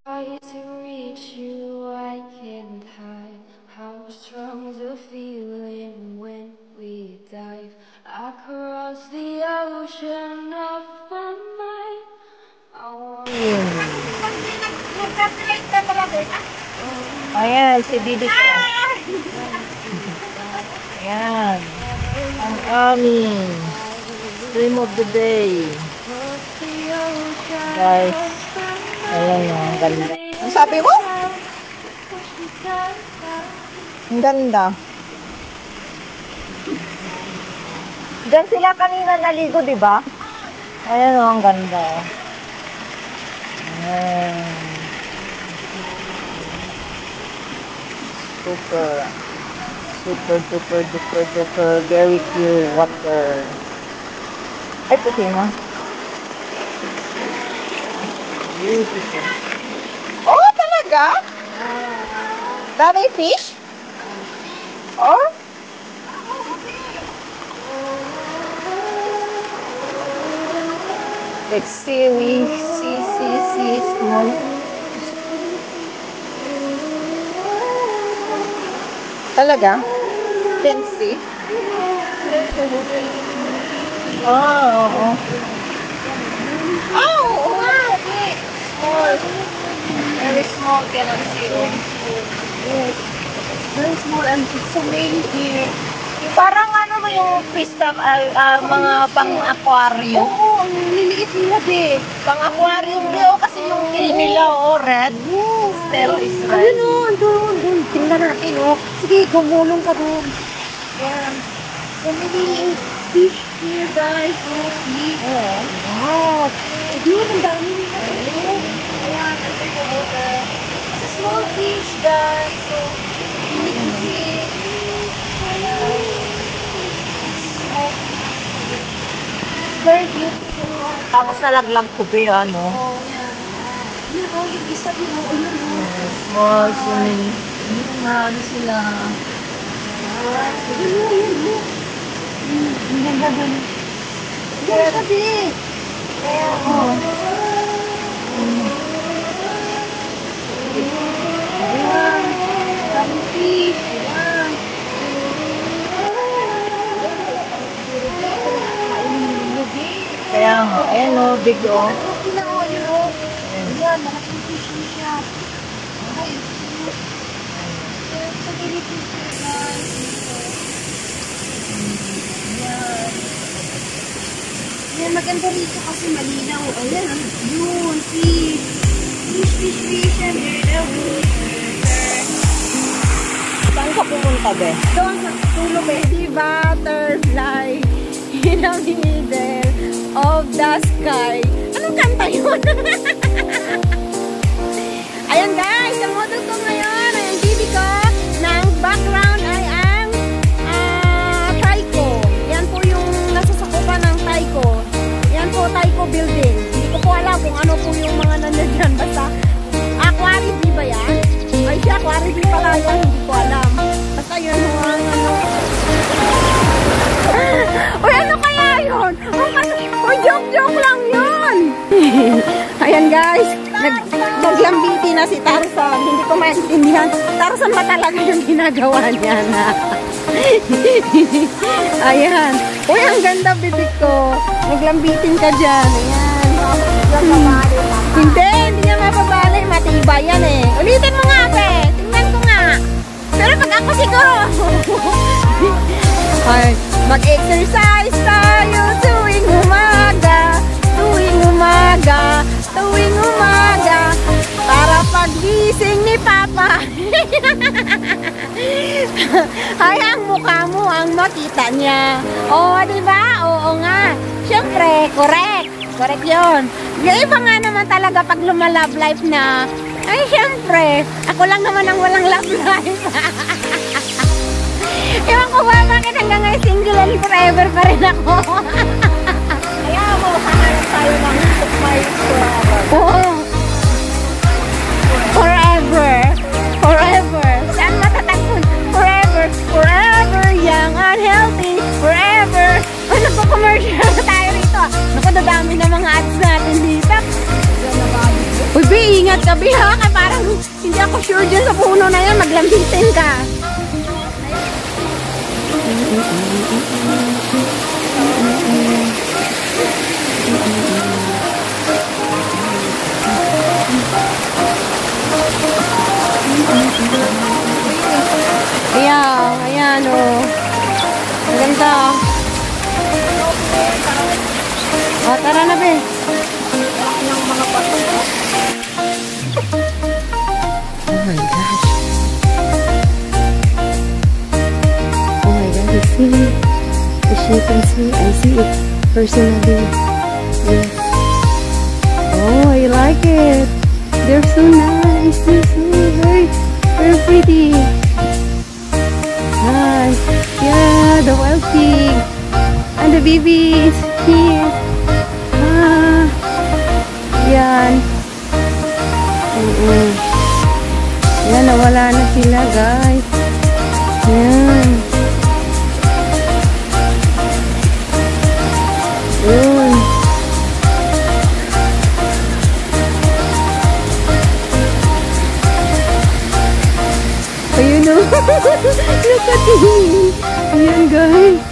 To reach you, I can't hide how strong the feeling when we dive across the ocean of my mind. Ayan, si Didi ko. Ayan. Ang aming dream of the day. Guys, ayan o, ang ganda. Ang sabi mo? Ang ganda. Diyan sila kanina naligo, diba? Ayan o, ang ganda. Ayan. Super, very clear water. Ay, puti mo. Beautiful. Oh, talaga? Dami fish? Oh? Let's see, we see small. Talaga? Can see? Oh, oo. Oh, wow! Small. Very small, cannot see. Yes. Very small and it's so many here. Parang ano mo yung fish tank, mga pang-aquarium. Oo, ang liliit nila, be. Pang-aquarium, be. Kasi yung kill nila, red. Yes. Still is red. Ayun o, andun. Tingnan natin, o. Sige, gumulong ka doon. Yan. So many fish here, guys. Oh, see? Wow. Ayun, ang dami nila. Ayan, ito po. It's a small fish, guys. So, you can see. Very beautiful. Tapos nalaglag ko ba yan, no? Oo. Yung isa din mo. Small, swimming. Ano sila? Ang ganda doon. Ang sabi. Ayan. Ayan. Dami fish. Ayan. Kaya nga. Ayan o. Big o. Ayan o. Ayan. Malaking fish siya. Ayan. Sa Philippines guys. Ayan, maganda rito kasi malinaw. Ayan, yun, fish. Fish, and saan ka pumunta, be? Doon sa tulog, eh. The butterfly in the middle of the sky. Anong kanta yun? Ayan, guys, ang model ko ngayon, ang TV ko, ng background ay ang Taiko. Yan po yung nasasakupan ng Taiko. Yan po, Taiko building. Hindi ko po alam kung ano po yung mga nandiyan. Basta, aquarium ba yan? Ay, siya, aquarium pala yan. Hindi ko alam. Basta yun mga ano. Uy, ano kaya yun? Uy, joke lang yun. Ayan, guys. Naglambiti na si Tarzan. Hindi ko maintindihan. Tarzan ba talaga yung ginagawa niya na? Ayan. Uy, ang ganda, bibig ko. Naglambitin ka dyan. Ayan. Hindi niya mapabali. Matibay yan eh. Ulitin mo nga, be. Tingnan ko nga. Pero pag ako siguro. Ay, mag-exercise tayo tuwing umaga. Tuwing umaga, para pagising ni Papa. Ay, ang mukha mo ang makita niya. Oo, diba? Oo nga. Siyempre, correct yun. Yung iba nga naman talaga pag lumalove life na, ay, siyempre, ako lang naman ang walang love life. Ewan ko ba, bakit hanggang ngayon single and forever pa rin ako. Kaya mo, hanap tayo ng tukmay forever. Forever. Saan matatagpon? Forever young and healthy. Forever. Ay, nagpo-commercial na tayo rito. Naku, dadami na mga ads natin dito. Uy, Bi, ingat ka, Bi, ha? Kaya parang hindi ako sure dyan sa puno na yan. Maglambitin ka. Ayan, ayan, oh. Maganda. O, tara na, Be. Oh my gosh. Oh my God, you see the shape and see? I see it personally. Yes. Oh, I like it. They're so nice. They're so very pretty. Hi. Yeah, the wild pig. And the baby is here. Ah. Yan. Yan, nawala na sila, guys. Yan. Yun. Ayun o. Look at him. Ayan, guys.